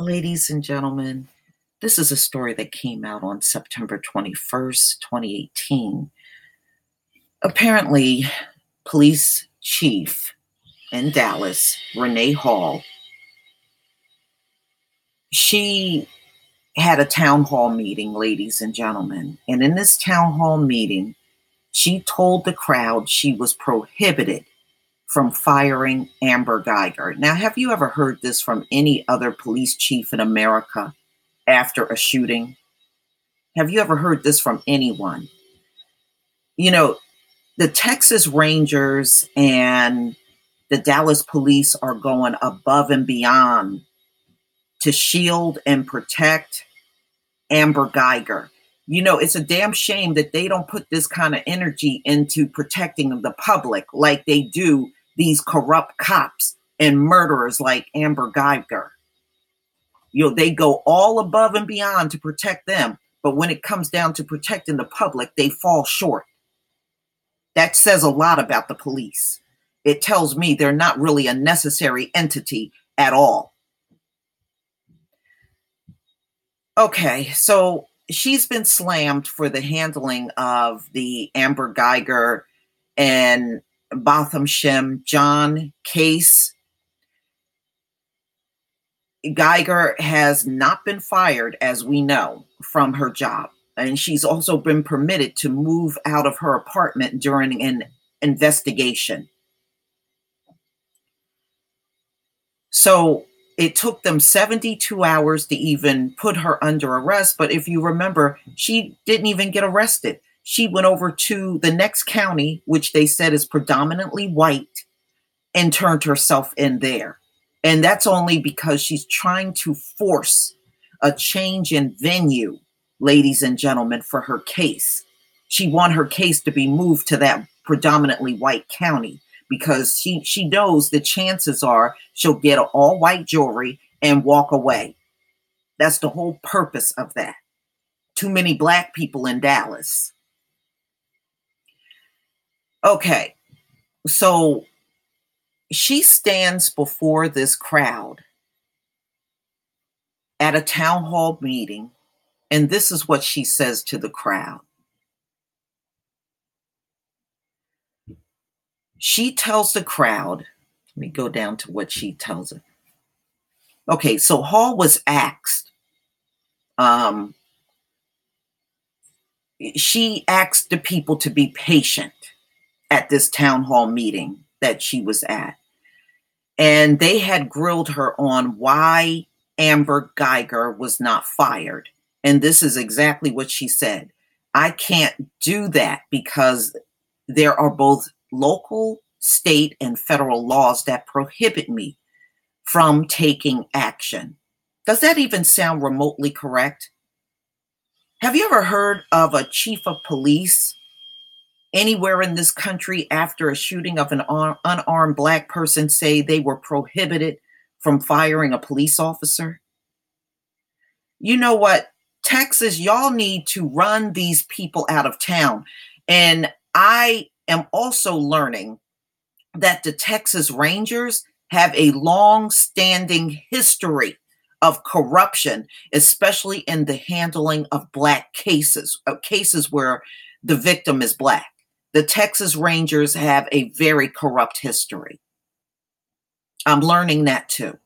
Ladies and gentlemen, this is a story that came out on September 21st, 2018. Apparently, police chief in Dallas, Renee Hall, she had a town hall meeting, ladies and gentlemen. And in this town hall meeting, she told the crowd she was prohibited from firing Amber Guyger. Now, have you ever heard this from any other police chief in America after a shooting? Have you ever heard this from anyone? You know, the Texas Rangers and the Dallas police are going above and beyond to shield and protect Amber Guyger. It's a damn shame that they don't put this kind of energy into protecting the public like they do these corrupt cops and murderers like Amber Guyger. They go all above and beyond to protect them, but when it comes down to protecting the public, they fall short. That says a lot about the police. It tells me they're not really a necessary entity at all. Okay, so she's been slammed for the handling of the Amber Guyger and Botham Shem John case. Guyger has not been fired, as we know, from her job. And she's also been permitted to move out of her apartment during an investigation. So it took them 72 hours to even put her under arrest. But if you remember, she didn't even get arrested. She went over to the next county, which they said is predominantly white, and turned herself in there. And that's only because she's trying to force a change in venue, ladies and gentlemen, for her case. She wants her case to be moved to that predominantly white county because she knows the chances are she'll get all white jewelry and walk away. That's the whole purpose of that. Too many black people in Dallas. Okay, so she stands before this crowd at a town hall meeting, and this is what she says to the crowd. She tells the crowd, let me go down to what she tells it. Okay, so Hall was asked, she asked the people to be patient at this town hall meeting that she was at. And they had grilled her on why Amber Guyger was not fired. And this is exactly what she said. I can't do that because there are both local, state, and federal laws that prohibit me from taking action. Does that even sound remotely correct? Have you ever heard of a chief of police anywhere in this country after a shooting of an unarmed black person say they were prohibited from firing a police officer? You know what? Texas, y'all need to run these people out of town. And I am also learning that the Texas Rangers have a long-standing history of corruption, especially in the handling of black cases where the victim is black. The Texas Rangers have a very corrupt history. I'm learning that too.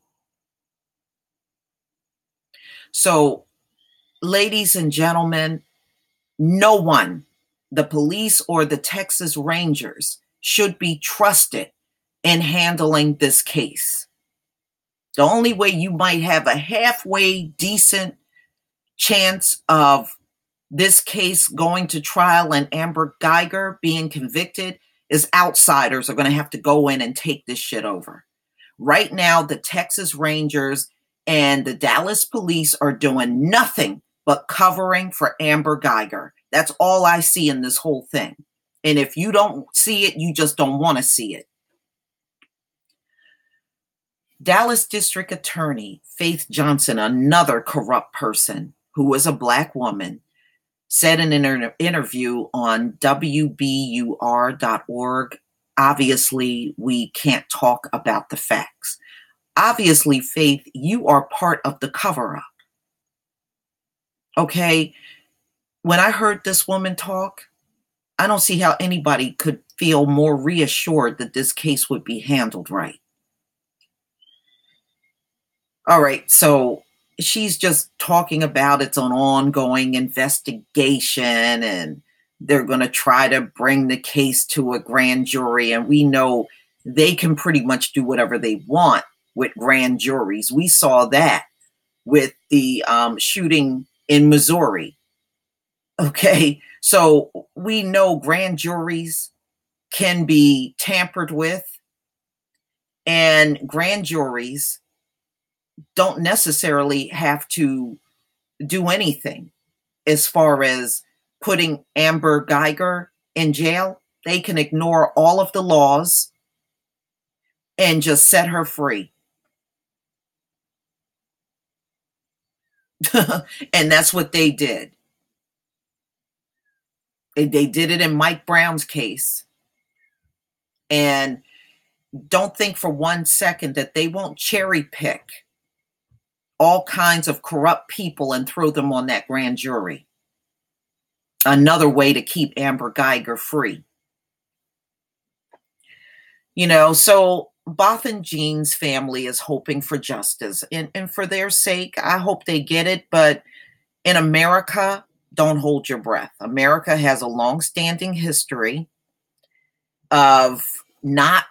So, ladies and gentlemen, no one, the police or the Texas Rangers, should be trusted in handling this case. The only way you might have a halfway decent chance of this case going to trial and Amber Guyger being convicted is outsiders are going to have to go in and take this shit over. Right now, the Texas Rangers and the Dallas police are doing nothing but covering for Amber Guyger. That's all I see in this whole thing. And if you don't see it, you just don't want to see it. Dallas District Attorney Faith Johnson, another corrupt person who was a black woman, said in an interview on WBUR.org, obviously we can't talk about the facts. Obviously, Faith, you are part of the cover-up. Okay? When I heard this woman talk, I don't see how anybody could feel more reassured that this case would be handled right. All right, so she's just talking about it's an ongoing investigation and they're going to try to bring the case to a grand jury. And we know they can pretty much do whatever they want with grand juries. We saw that with the shooting in Missouri. Okay, so we know grand juries can be tampered with, and grand juries don't necessarily have to do anything as far as putting Amber Guyger in jail. They can ignore all of the laws and just set her free. And that's what they did. They did it in Mike Brown's case. And don't think for 1 second that they won't cherry pick all kinds of corrupt people and throw them on that grand jury. Another way to keep Amber Guyger free. You know, so Both and Jean's family is hoping for justice. And for their sake, I hope they get it. But in America, don't hold your breath. America has a long-standing history of not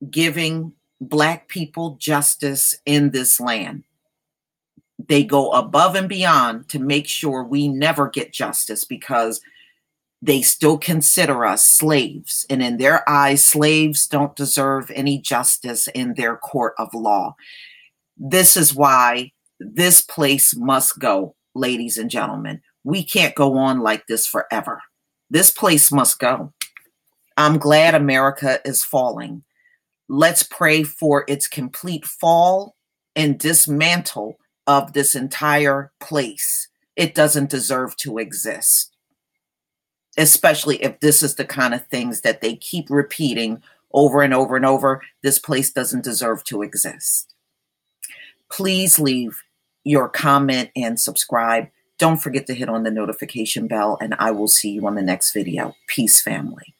giving Black people justice in this land. They go above and beyond to make sure we never get justice because they still consider us slaves. And in their eyes, slaves don't deserve any justice in their court of law. This is why this place must go, ladies and gentlemen. We can't go on like this forever. This place must go. I'm glad America is falling. Let's pray for its complete fall and dismantle of this entire place. It doesn't deserve to exist, especially if this is the kind of things that they keep repeating over and over and over. This place doesn't deserve to exist. Please leave your comment and subscribe. Don't forget to hit on the notification bell, and I will see you on the next video. Peace, family.